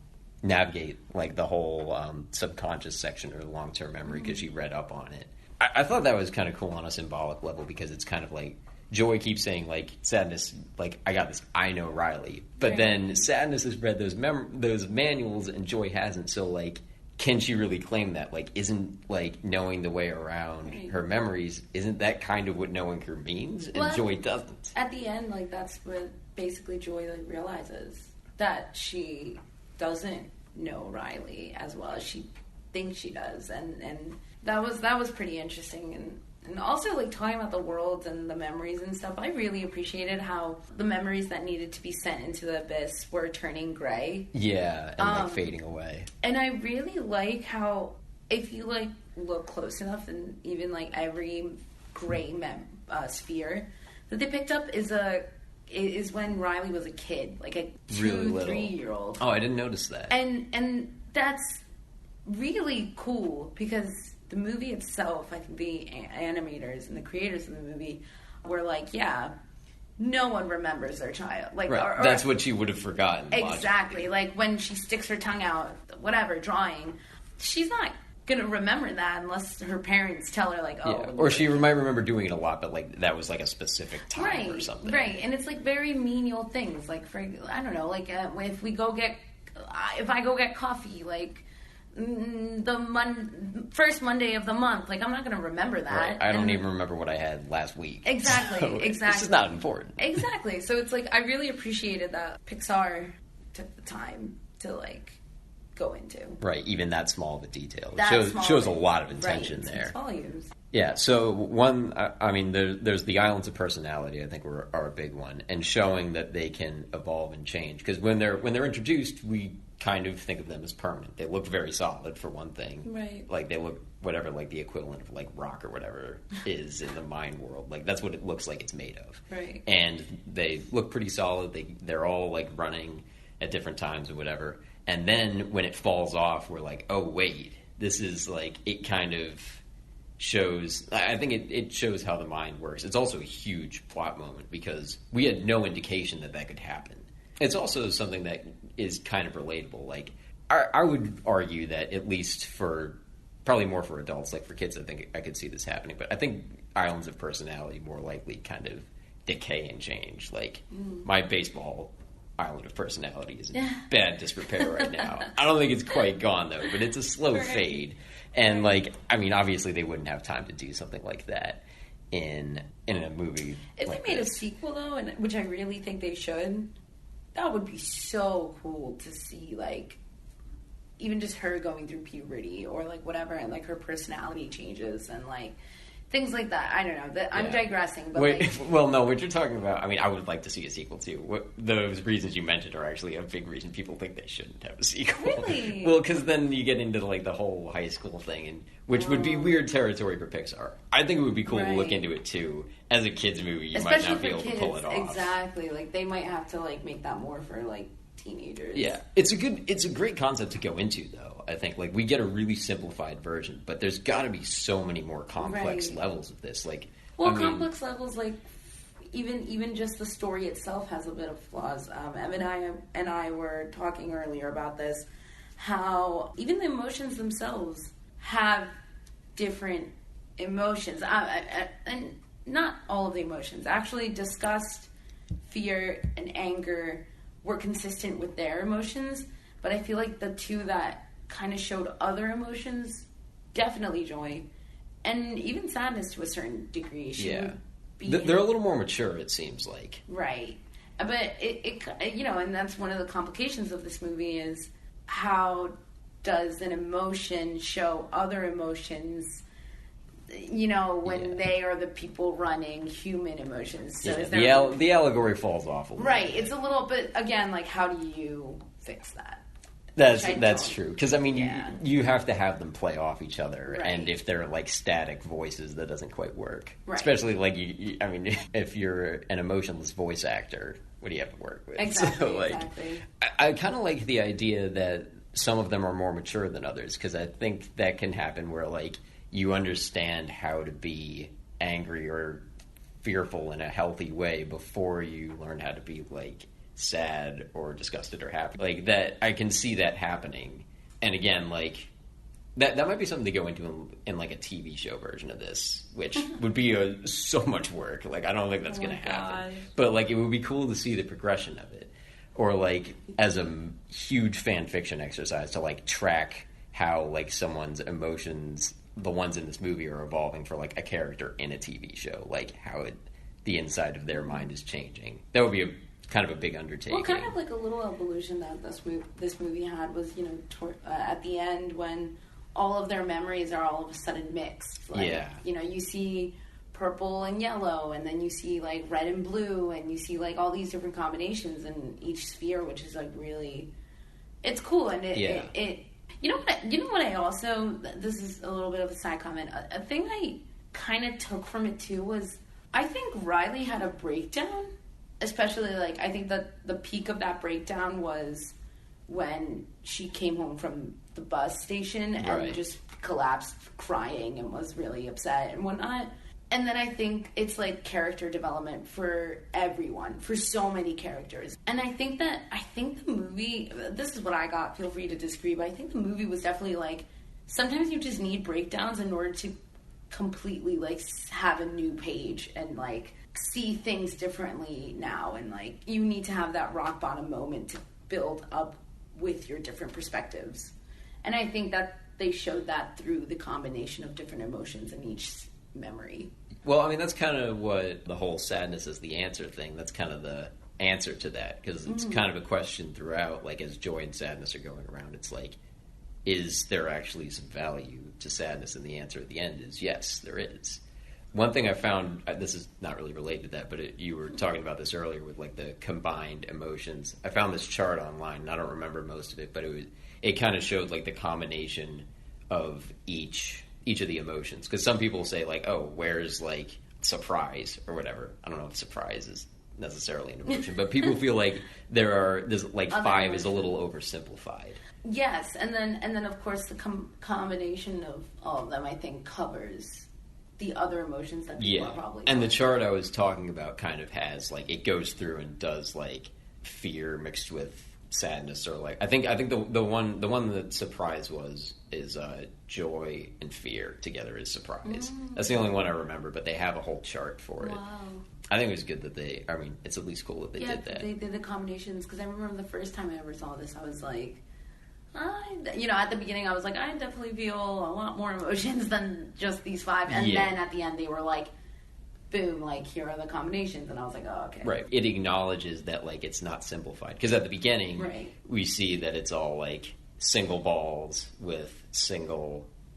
navigate like the whole subconscious section or the long-term memory because she read up on it. I thought that was kind of cool on a symbolic level because it's kind of like Joy keeps saying like sadness, like I got this, I know Riley, but then sadness has read those manuals and Joy hasn't. So like, can she really claim that? Like, isn't like knowing the way around her memories, isn't that kind of what knowing her means? And Joy doesn't. At the end, like that's what basically Joy like realizes, that she doesn't know Riley as well as she thinks she does, and that was pretty interesting. And also, like, talking about the world and the memories and stuff, I really appreciated how the memories that needed to be sent into the abyss were turning gray. Yeah, and, like, fading away. And I really like how, if you, like, look close enough, and even, like, every gray sphere that they picked up is when Riley was a kid, like a 2-3-year-old. Oh, I didn't notice that. And that's really cool because the movie itself, I think the animators and the creators of the movie were like, yeah, no one remembers their child. Like, right. That's what she would have forgotten. Exactly. Like when she sticks her tongue out, whatever, drawing, she's not going to remember that unless her parents tell her, like, oh. Yeah. Or she might remember doing it a lot, but like that was like a specific time or something. Right. And it's like very menial things. Like, for, I don't know, like if I go get coffee, like, the first Monday of the month, like I'm not going to remember that. Right. I don't even remember what I had last week. Exactly, so exactly. This is not important. Exactly. So it's like I really appreciated that Pixar took the time to like go into. Right, even that small of a detail. It shows a lot of intention there. It's volumes. Yeah. So there's the islands of personality. I think are a big one, and showing that they can evolve and change. Because when they're introduced, we kind of think of them as permanent. They look very solid for one thing. Right. Like they look whatever, like the equivalent of like rock or whatever is in the mind world. Like that's what it looks like it's made of. Right. And they look pretty solid. They're all like running at different times or whatever. And then when it falls off, we're like, oh wait, this is like, it kind of shows, I think it shows how the mind works. It's also a huge plot moment because we had no indication that could happen. It's also something that is kind of relatable. Like, I would argue that at least for probably more for adults. Like, for kids, I think I could see this happening. But I think islands of personality more likely kind of decay and change. Like, my baseball island of personality is in bad disrepair right now. I don't think it's quite gone, though, but it's a slow fade. And, like, I mean, obviously they wouldn't have time to do something like that in a movie. If like they made this. a sequel, though, and which I really think they should, that would be so cool to see, like, even just her going through puberty or, like, whatever, and, like, her personality changes and, like, things like that. I don't know. I'm digressing, but well, no, what you're talking about, I mean, I would like to see a sequel, too. Those reasons you mentioned are actually a big reason people think they shouldn't have a sequel. Really? Well, because then you get into, like, the whole high school thing, and which would be weird territory for Pixar. I think it would be cool to look into it, too. As a kid's movie, you might not be able to pull it off. Exactly. Like, they might have to, like, make that more for, like, teenagers. Yeah. It's a great concept to go into, though. I think, like, we get a really simplified version, but there's got to be so many more complex levels of this. Like, complex levels, like, even just the story itself has a bit of flaws. Em and I were talking earlier about this, how even the emotions themselves have different emotions. And not all of the emotions. Actually, disgust, fear, and anger were consistent with their emotions, but I feel like the two that kind of showed other emotions, definitely joy, and even sadness to a certain degree. They're a little more mature, it seems like. Right. But it and that's one of the complications of this movie is how does an emotion show other emotions, when they are the people running human emotions. So the allegory falls off a little bit. It's a little bit, again, like, how do you fix that? That's true. Because, I mean, you have to have them play off each other. Right. And if they're, like, static voices, that doesn't quite work. Right. Especially, like, I mean, if you're an emotionless voice actor, what do you have to work with? Exactly, So, like, exactly. I kind of like the idea that some of them are more mature than others. Because I think that can happen where, like, you understand how to be angry or fearful in a healthy way before you learn how to be, like, sad or disgusted or happy. Like, that, I can see that happening. And again, like, that might be something to go into in like a TV show version of this, which would be so much work. Like, I don't think that's going to happen. But, like, it would be cool to see the progression of it. Or, like, as a huge fan fiction exercise to, like, track how, like, someone's emotions, the ones in this movie, are evolving for, like, a character in a TV show. Like, how the inside of their mind is changing. That would be kind of a big undertaking. Well, kind of like a little evolution that this movie had was, at the end when all of their memories are all of a sudden mixed. Like, you see purple and yellow, and then you see, like, red and blue, and you see, like, all these different combinations in each sphere, which is, like, really, it's cool. And it you know what I also, this is a little bit of a side comment, a thing I kind of took from it too was, I think Riley had a breakdown. Especially, like, I think that the peak of that breakdown was when she came home from the bus station and just collapsed crying and was really upset and whatnot. And then I think it's, like, character development for everyone, for so many characters. And I think the movie, this is what I got, feel free to disagree, but I think the movie was definitely, like, sometimes you just need breakdowns in order to completely, like, have a new page and, like, see things differently now, and, like, you need to have that rock bottom moment to build up with your different perspectives. And I think that they showed that through the combination of different emotions in each memory. Well, I mean, that's kind of what the whole sadness is the answer thing, that's kind of the answer to that, because it's kind of a question throughout, like, as joy and sadness are going around, it's like, is there actually some value to sadness? And the answer at the end is yes, there is. One thing I found, this is not really related to that, but you were talking about this earlier with, like, the combined emotions. I found this chart online, and I don't remember most of it, but it kind of showed, like, the combination of each of the emotions. Because some people say, like, oh, where's, like, surprise or whatever. I don't know if surprise is necessarily an emotion, but people feel like there's like other 5 emotions. Is a little oversimplified. Yes, and then of course the combination of all of them, I think, covers the other emotions that people are probably... And the chart I was talking about kind of has, like, it goes through and does, like, fear mixed with sadness or like I think the one that surprise is joy and fear together is surprise. That's the only one I remember, but they have a whole chart for it. Wow. I think it was good that it's at least cool that they did that. They did the combinations, because I remember the first time I ever saw this, I was like, at the beginning I was like, I definitely feel a lot more emotions than just these 5, and then at the end they were like, boom, like, here are the combinations, and I was like, oh, okay. Right. It acknowledges that, like, it's not simplified. Because at the beginning, we see that it's all, like, single balls with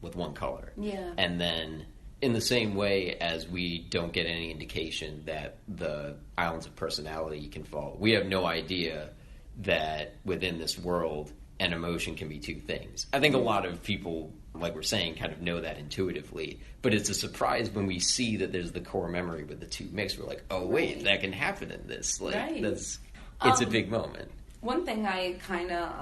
one color. Yeah. And then, in the same way as we don't get any indication that the Islands of Personality can fall, we have no idea that within this world, an emotion can be 2 things. I think a lot of people, like we're saying, kind of know that intuitively, but it's a surprise when we see that there's the core memory with the 2 mixed. We're like, oh wait, that can happen in this. Like, it's a big moment. One thing I kind of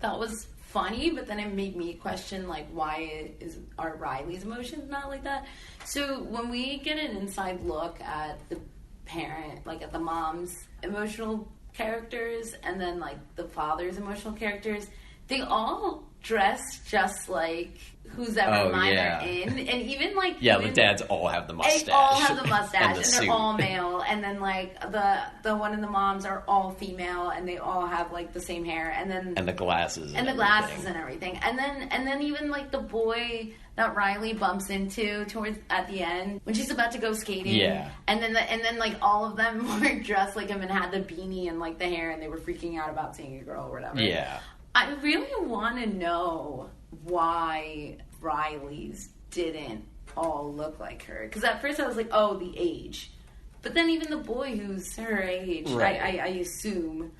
thought was funny, but then it made me question, like, why are Riley's emotions not like that? So when we get an inside look at the parent, like at the mom's emotional characters and then like the father's emotional characters, they all dress just like who's ever minor in, and even like the dads all have the mustache. They all have the mustache, and they're all male. And then like the one of the moms are all female, and they all have like the same hair, and the glasses and everything. And then even like the boy that Riley bumps into towards at the end when she's about to go skating. And then like all of them were dressed like him and had the beanie and like the hair, and they were freaking out about seeing a girl or whatever. I really want to know why Riley's didn't all look like her. Because at first I was like, oh, the age. But then even the boy who's her age, I assume.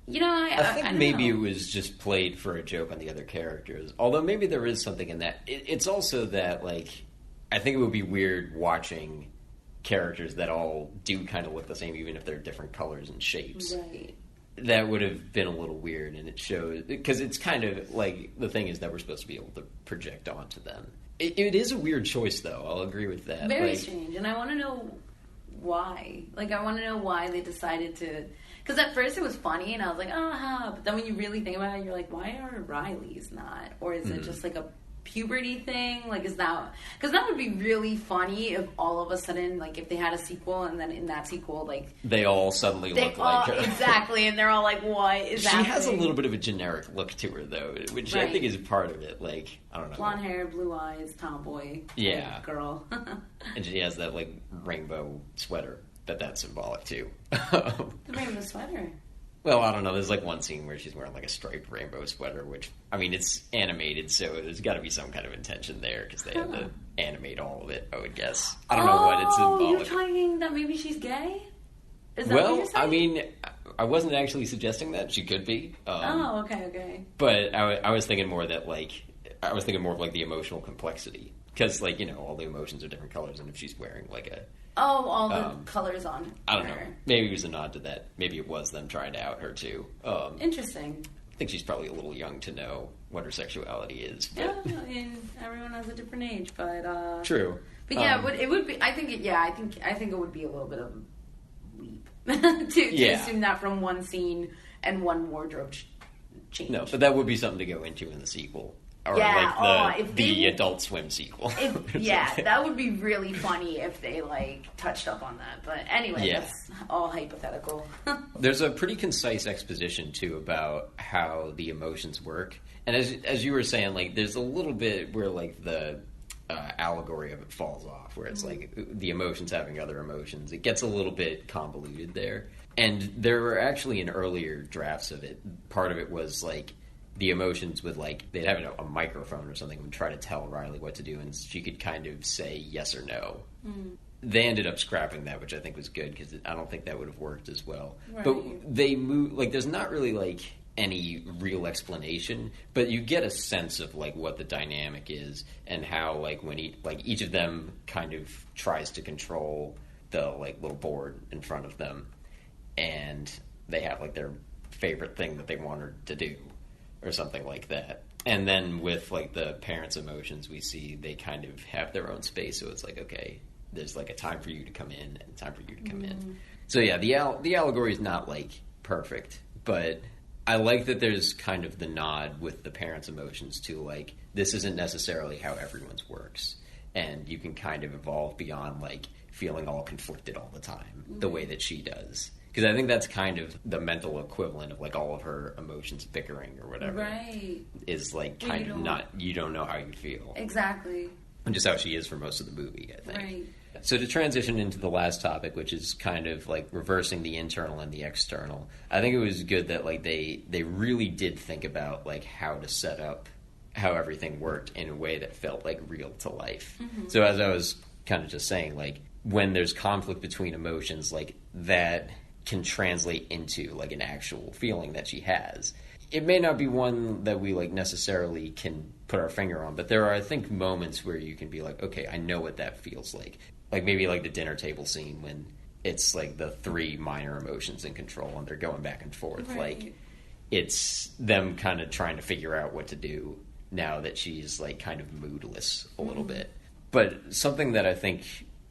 I think maybe it was just played for a joke on the other characters. Although maybe there is something in that. It's also that, like, I think it would be weird watching characters that all do kind of look the same, even if they're different colors and shapes. Right. That would have been a little weird, and it shows because it's kind of like the thing is that we're supposed to be able to project onto them. It is a weird choice, though. I'll agree with that. Very strange, and I want to know why. Like, I want to know why they decided to. Because at first it was funny, and I was like, but then when you really think about it, you're like, why are Riley's not? Or is it just like a puberty thing? Like, is that... Because that would be really funny if all of a sudden, like, if they had a sequel, and then in that sequel, like... They all suddenly look like her. Exactly, and they're all like, what is that? She has a little bit of a generic look to her, though, which I think is part of it. Like, I don't know. Blonde hair, blue eyes, tomboy. Yeah. Girl. And she has that, like, rainbow sweater. That's symbolic, too. The rainbow sweater? Well, I don't know. There's like one scene where she's wearing like a striped rainbow sweater, which, I mean, it's animated, so there's got to be some kind of intention there because they had to animate all of it, I would guess. I don't know what it's symbolic. You're talking that maybe she's gay? Is that what you're saying? I mean, I wasn't actually suggesting that. She could be. Okay. But I was thinking more that, like, I was thinking more of like the emotional complexity. Because, like, all the emotions are different colors, and if she's wearing like a... all the colors on her. I don't know. Maybe it was a nod to that. Maybe it was them trying to out her, too. Interesting. I think she's probably a little young to know what her sexuality is. But... Yeah, I mean, everyone has a different age, but... True. But yeah, it would be... I think it would be a little bit of a leap to assume that from one scene and one wardrobe change. No, but that would be something to go into in the sequel. Or like the Adult Swim sequel. That would be really funny if they like touched up on that. But anyway, that's all hypothetical. There's a pretty concise exposition too about how the emotions work, and as you were saying, like there's a little bit where like the allegory of it falls off, where it's like the emotions having other emotions. It gets a little bit convoluted there, and there were actually in earlier drafts of it. Part of it was like. The emotions with, like, they'd have a microphone or something and try to tell Riley what to do, and she could kind of say yes or no. They ended up scrapping that, which I think was good, because I don't think that would have worked as well. Right. But they move, like, there's not really, like, any real explanation, but you get a sense of, like, what the dynamic is, and how, like, when each of them kind of tries to control the, like, little board in front of them, and they have, like, their favorite thing that they want her to do. Or something like that. And then with, like, the parents' emotions, we see they kind of have their own space. So it's like, okay, there's, like, a time for you to come in and a time for you to come in. So, yeah, the allegory is not, like, perfect. But I like that there's kind of the nod with the parents' emotions to, like, this isn't necessarily how everyone's works. And you can kind of evolve beyond, like, feeling all conflicted all the time, the way that she does. Because I think that's kind of the mental equivalent of, like, all of her emotions bickering or whatever. Right. Is, like, kind of not, you don't know how you feel. Exactly. And just how she is for most of the movie, I think. Right. So to transition into the last topic, which is kind of like reversing the internal and the external, I think it was good that like they really did think about like how to set up how everything worked in a way that felt like real to life. Mm-hmm. So as I was kind of just saying, like when there's conflict between emotions, like that can translate into like an actual feeling that she has. It may not be one that we like necessarily can put our finger on, but there are, I think, moments where you can be like, okay, I know what that feels like. Like maybe like the dinner table scene when it's like the three minor emotions in control and they're going back and forth. Right. Like it's them kind of trying to figure out what to do now that she's like kind of moodless a little bit. But something that I think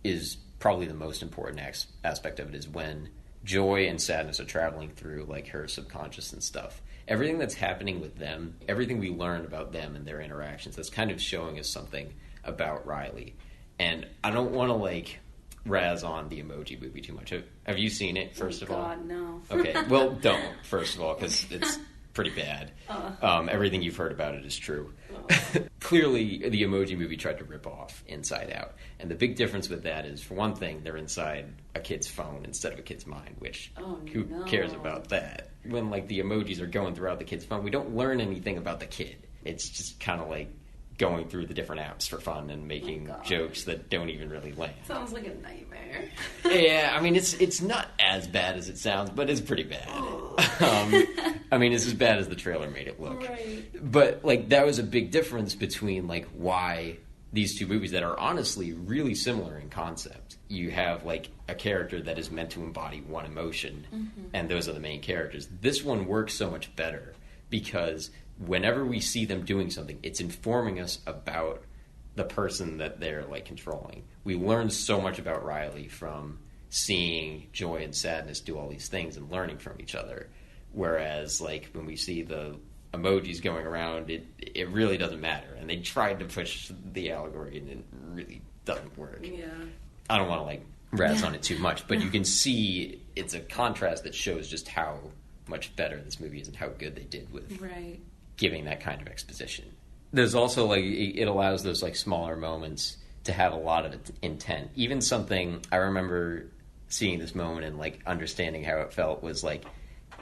is probably the most important aspect of it is when joy and sadness are traveling through like her subconscious and stuff. Everything that's happening with them, everything we learn about them and their interactions, that's kind of showing us something about Riley. And I don't want to, like, razz on the Emoji Movie too much. Have you seen it, first of all? God, no. Okay, well, don't, first of all, because it's pretty bad. Everything you've heard about it is true. Clearly, the Emoji Movie tried to rip off Inside Out. And the big difference with that is, for one thing, they're inside a kid's phone instead of a kid's mind, which who cares about that? When, like, the emojis are going throughout the kid's phone, we don't learn anything about the kid. It's just kind of like going through the different apps for fun and making jokes that don't even really land. Sounds like a nightmare. Yeah, I mean, it's not as bad as it sounds, but it's pretty bad. I mean, it's as bad as the trailer made it look. Right. But, like, that was a big difference between, like, why these two movies that are honestly really similar in concept. You have, like, a character that is meant to embody one emotion, and those are the main characters. This one works so much better because whenever we see them doing something, it's informing us about the person that they're like controlling. We learn so much about Riley from seeing joy and sadness do all these things and learning from each other. Whereas like when we see the emojis going around, it really doesn't matter. And they tried to push the allegory and it really doesn't work. Yeah. I don't want to like razz on it too much, but you can see it's a contrast that shows just how much better this movie is and how good they did with giving that kind of exposition. There's also like it allows those like smaller moments to have a lot of intent. Even something I remember seeing this moment and like understanding how it felt was like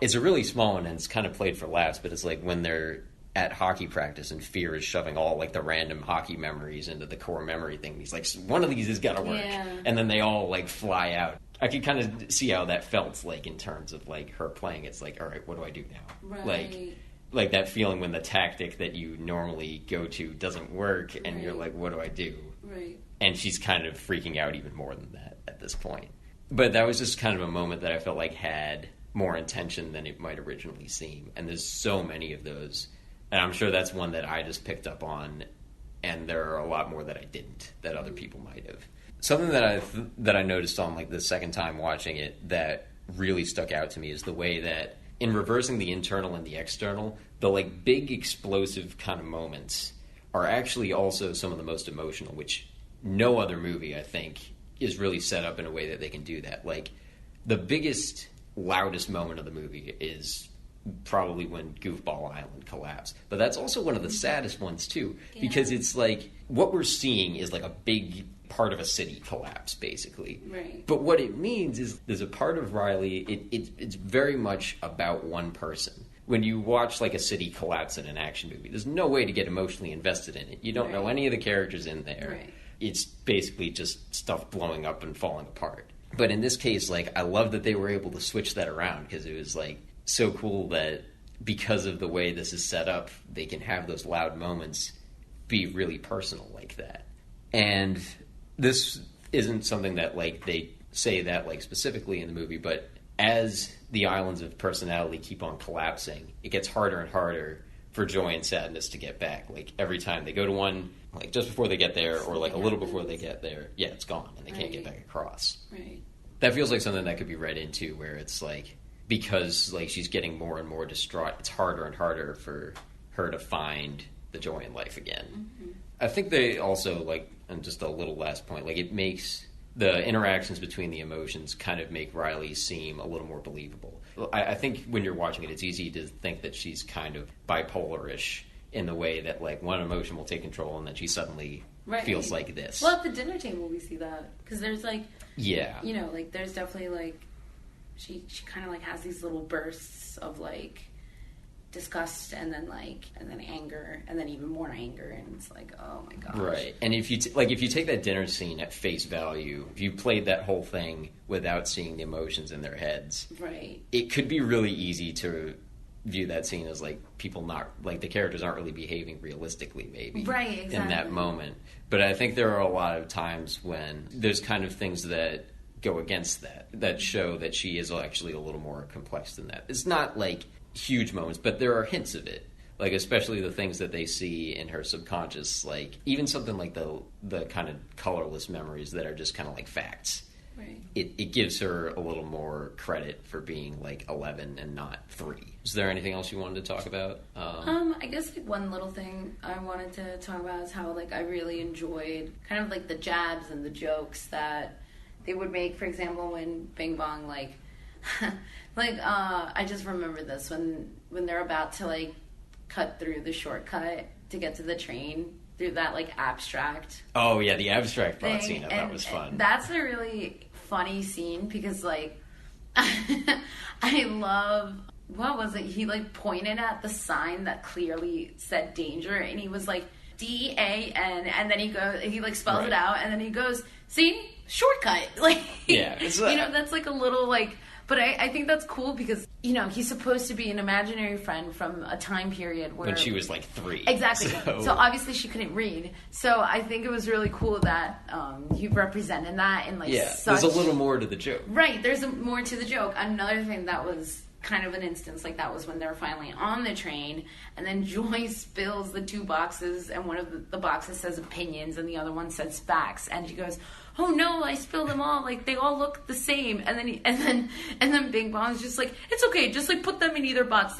it's a really small one and it's kind of played for laughs, but it's like when they're at hockey practice and Fear is shoving all like the random hockey memories into the core memory thing. He's like, one of these has got to work, and then they all like fly out. I could kind of see how that felt like in terms of like her playing. It's like, all right, what do I do now? Right. Like that feeling when the tactic that you normally go to doesn't work, and you're like, what do I do? Right. And she's kind of freaking out even more than that at this point. But that was just kind of a moment that I felt like had more intention than it might originally seem. And there's so many of those. And I'm sure that's one that I just picked up on, and there are a lot more that I didn't, that other people might have. Something that I noticed on like the second time watching it that really stuck out to me is the way that in reversing the internal and the external, the like big explosive kind of moments are actually also some of the most emotional, which no other movie I think is really set up in a way that they can do that. Like the biggest, loudest moment of the movie is probably when Goofball Island collapsed. But that's also one of the saddest ones too, because it's like what we're seeing is like a big part of a city collapse, basically. Right. But what it means is there's a part of Riley, it's very much about one person. When you watch like a city collapse in an action movie, there's no way to get emotionally invested in it. You don't know any of the characters in there. Right. It's basically just stuff blowing up and falling apart. But in this case, like I love that they were able to switch that around because it was like so cool that because of the way this is set up, they can have those loud moments be really personal like that. And this isn't something that like they say that like specifically in the movie, but as the islands of personality keep on collapsing, it gets harder and harder for joy and sadness to get back. Like every time they go to one, like just before they get there or like a little before they get there, it's gone and they can't get back across. Right. That feels like something that could be read into where it's like because like she's getting more and more distraught, it's harder and harder for her to find the joy in life again. Mm-hmm. I think they also, like, and just a little last point, like, it makes the interactions between the emotions kind of make Riley seem a little more believable. I think when you're watching it, it's easy to think that she's kind of bipolar-ish in the way that, like, one emotion will take control and then she suddenly feels like this. Well, at the dinner table we see that. Because there's, like... Yeah. You know, like, there's definitely, like... She kind of, like, has these little bursts of, like... disgust and then anger and then even more anger, and it's like, oh my gosh. Right. And if you if you take that dinner scene at face value, if you played that whole thing without seeing the emotions in their heads, right, it could be really easy to view that scene as like people not, like, the characters aren't really behaving realistically, maybe, right, exactly, in that moment. But I think there are a lot of times when there's kind of things that go against that show that she is actually a little more complex than that. It's not like huge moments, but there are hints of it, like especially the things that they see in her subconscious, like even something like the kind of colorless memories that are just kind of like facts. Right. It gives her a little more credit for being like 11 and not 3. Is there anything else you wanted to talk about? I guess like one little thing I wanted to talk about is how like I really enjoyed kind of like the jabs and the jokes that they would make. For example, when Bing Bong like I just remember this when they're about to like cut through the shortcut to get to the train through that like abstract. Oh yeah, the abstract plot scene. I thought was fun. That's a really funny scene because like I love, what was it? He like pointed at the sign that clearly said danger, and he was like DAN, and then he like spells it out, and then he goes, "See, shortcut." Like, yeah, you know, that's like a little like. But I think that's cool because, you know, he's supposed to be an imaginary friend from a time period where... When she was like 3. Exactly. So obviously she couldn't read. So I think it was really cool that he represented that in like such... There's a little more to the joke. Right, there's more to the joke. Another thing that was kind of an instance like that was when they were finally on the train, and then Joy spills the 2 boxes, and one of the boxes says opinions and the other one says facts, and she goes, "Oh no, I spilled them all, like they all look the same." And then Bing Bong's just like, "It's okay, just like put them in either box.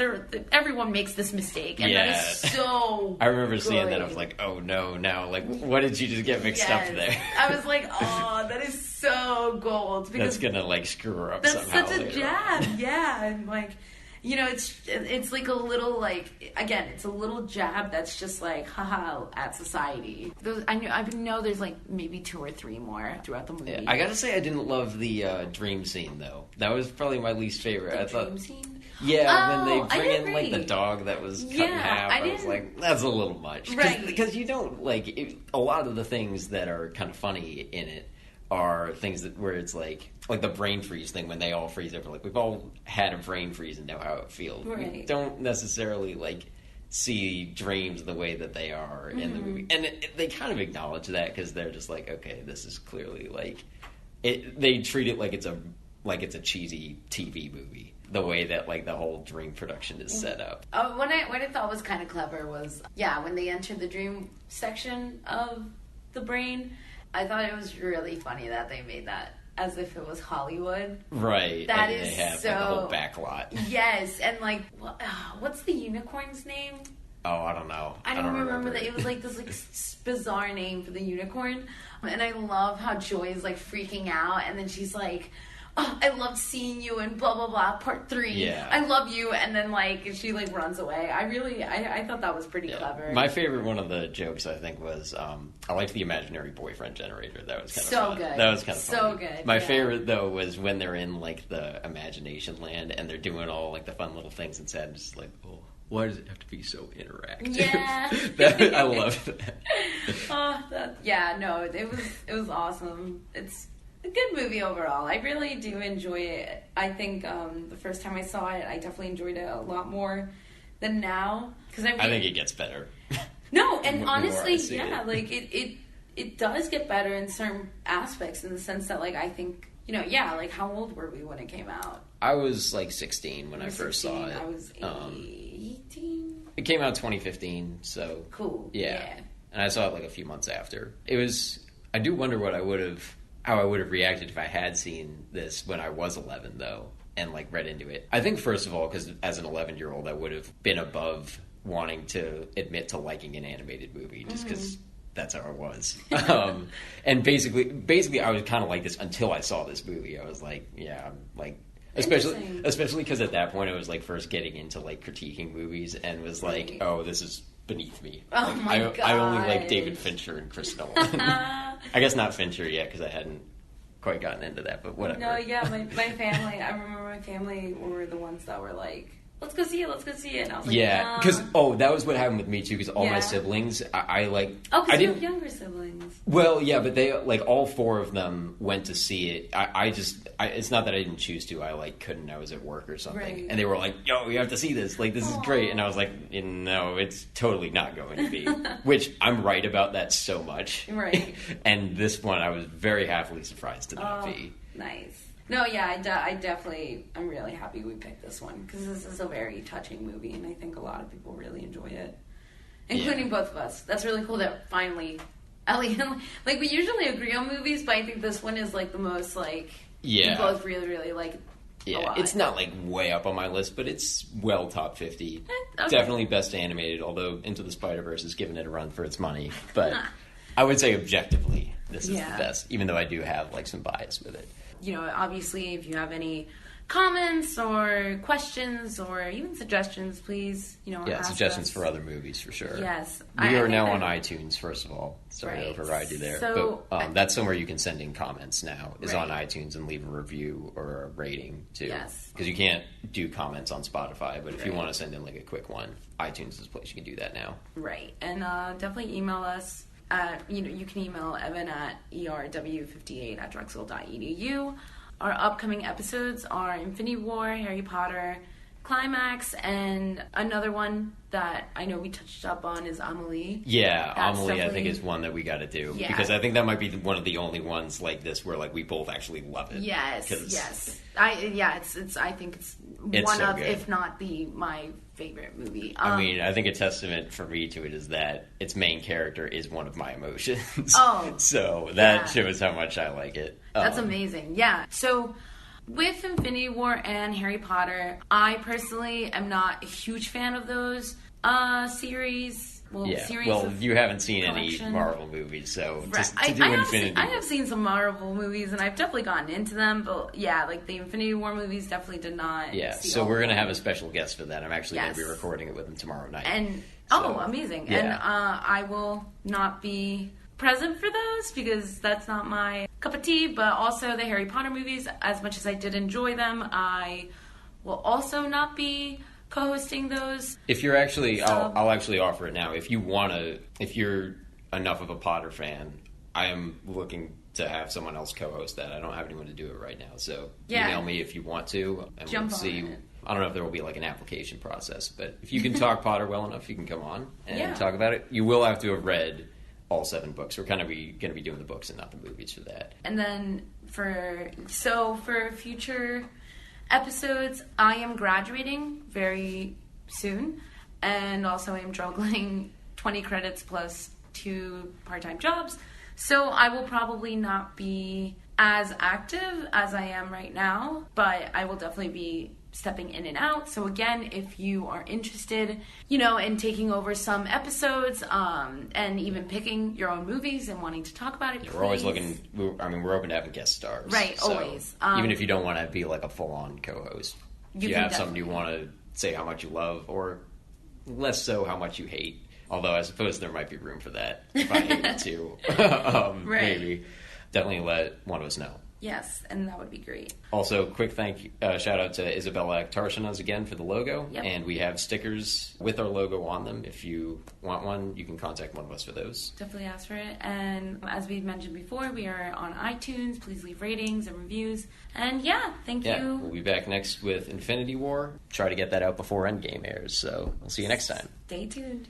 Everyone makes this mistake." And that is so I remember seeing that. I was like, "Oh no, now like what did you just get mixed up there?" I was like, "Oh, that is so gold." Because that's gonna like screw her up that's somehow. That's such a jab, yeah. And like, you know, it's like a little like, again, it's a little jab that's just like, haha, at society. I know there's like maybe 2 or 3 more throughout the movie. Yeah, I gotta say I didn't love the dream scene though. That was probably my least favorite. Dream scene? Yeah, when they bring in like the dog that was cut in half, I was like, that's a little much. Right. Because you don't like a lot of the things that are kind of funny in it are things that where it's like the brain freeze thing when they all freeze over. Like we've all had a brain freeze and know how it feels. Right. We don't necessarily like see dreams the way that they are in the movie, and they kind of acknowledge that because they're just like, okay, this is clearly like it. They treat it like it's a cheesy TV movie. The way that like the whole dream production is set up. What I thought was kind of clever was when they entered the dream section of the brain. I thought it was really funny that they made that as if it was Hollywood. Right. That and is they have so... like, the whole back lot. Yes, and like, what's the unicorn's name? Oh, I don't know. I don't remember that. It was like this like bizarre name for the unicorn. And I love how Joy is like freaking out, and then she's like, "Oh, I loved seeing you in blah blah blah part 3. Yeah. I love you," and then like she like runs away. I thought that was pretty clever. My favorite one of the jokes I think was I liked the imaginary boyfriend generator. That was kind of so fun. good. That was kind of so funny. Good. My favorite though was when they're in like the imagination land and they're doing all like the fun little things inside. And just like, oh, why does it have to be so interactive? Yeah. I love that. It was awesome. It's a good movie overall. I really do enjoy it. I think the first time I saw it, I definitely enjoyed it a lot more than now. Cause I think it gets better. No, and honestly, like it does get better in certain aspects in the sense that like I think, you know, like how old were we when it came out? I was like 16 when I first saw it. I was 18. It came out 2015, so cool. Yeah. And I saw it like a few months after. I do wonder how I would have reacted if I had seen this when I was 11, though. and like read into it. I think first of all, because as an 11-year-old, I would have been above wanting to admit to liking an animated movie just because that's how it was. And basically, I was kind of like this until I saw this movie. I was like, yeah, I'm like. Especially because at that point I was like first getting into like critiquing movies and was like, oh, this is beneath me. Oh like, my god! I only like David Fincher and Chris Nolan. I guess not Fincher yet because I hadn't quite gotten into that, but whatever. No, yeah, my family. I remember my family were the ones that were like, let's go see it. And I was like, yeah, because that was what happened with me too. Because all my siblings, I like. Oh, because you have younger siblings. Well, yeah, but they like all 4 of them went to see it. It's not that I didn't choose to. I like couldn't. I was at work or something, right. And they were like, "Yo, you have to see this. Like, this is great." And I was like, "No, it's totally not going to be." Which I'm right about that so much, right? And this one, I was very happily surprised to not be. Nice. No, yeah, I'm really happy we picked this one because this is a very touching movie, and I think a lot of people really enjoy it, including both of us. That's really cool that finally, Ellie, like we usually agree on movies, but I think this one is like the most like we both really, really like. Yeah, it's not like way up on my list, but it's well top 50. Okay. Definitely best animated, although Into the Spider-Verse has given it a run for its money. But I would say objectively, this is the best, even though I do have like some bias with it. You know, obviously, if you have any comments or questions or even suggestions, please, ask suggestions us. For other movies for sure. Yes. We are now on iTunes, first of all. Sorry to override you there. So, but that's somewhere you can send in comments now, is on iTunes, and leave a review or a rating, too. Yes. Because you can't do comments on Spotify, but if you want to send in like a quick one, iTunes is the place you can do that now. Right. And definitely email us. You can email Evan at erw58@drexel.edu. Our upcoming episodes are Infinity War, Harry Potter, Climax, and another one that I know we touched up on is Amelie. Yeah, that's Amelie I think is one that we got to do. Yeah. Because I think that might be one of the only ones like this where like we both actually love it. Yes. I think it's one so of, good. if not my favorite movie. I mean, I think a testament for me to it is that its main character is one of my emotions. Oh. So that shows how much I like it. That's amazing. Yeah. So with Infinity War and Harry Potter, I personally am not a huge fan of those series. Well, you haven't seen any Marvel movies, so I have seen some Marvel movies, and I've definitely gotten into them, but yeah, like the Infinity War movies definitely did not. Yeah, so we're going to have a special guest for that. I'm actually going to be recording it with him tomorrow night. And amazing. Yeah. And I will not be present for those because that's not my cup of tea, but also the Harry Potter movies, as much as I did enjoy them, I will also not be co-hosting those. If you're actually, I'll actually offer it now. If you're enough of a Potter fan, I am looking to have someone else co-host that. I don't have anyone to do it right now, so email me if you want to, and we'll see. I don't know if there will be like an application process, but if you can talk Potter well enough, you can come on and talk about it. You will have to have read all 7 books. We're going to be doing the books and not the movies for that. And then for future episodes, I am graduating very soon, and also I am juggling 20 credits plus 2 part-time jobs, so I will probably not be as active as I am right now, but I will definitely be stepping in and out. So again, if you are interested, in taking over some episodes, and even picking your own movies and wanting to talk about it, we're always looking. We're open to having guest stars, right? So always. Even if you don't want to be like a full-on co-host, you have something you want to say how much you love, or less so how much you hate. Although I suppose there might be room for that if I hated to. Right. Maybe. Definitely let one of us know. Yes, and that would be great. Also, quick shout out to Isabella Akhtarshanas again for the logo. Yep. And we have stickers with our logo on them. If you want one, you can contact one of us for those. Definitely ask for it. And as we've mentioned before, we are on iTunes. Please leave ratings and reviews. And thank you. We'll be back next with Infinity War. Try to get that out before Endgame airs. So we'll see you next time. Stay tuned.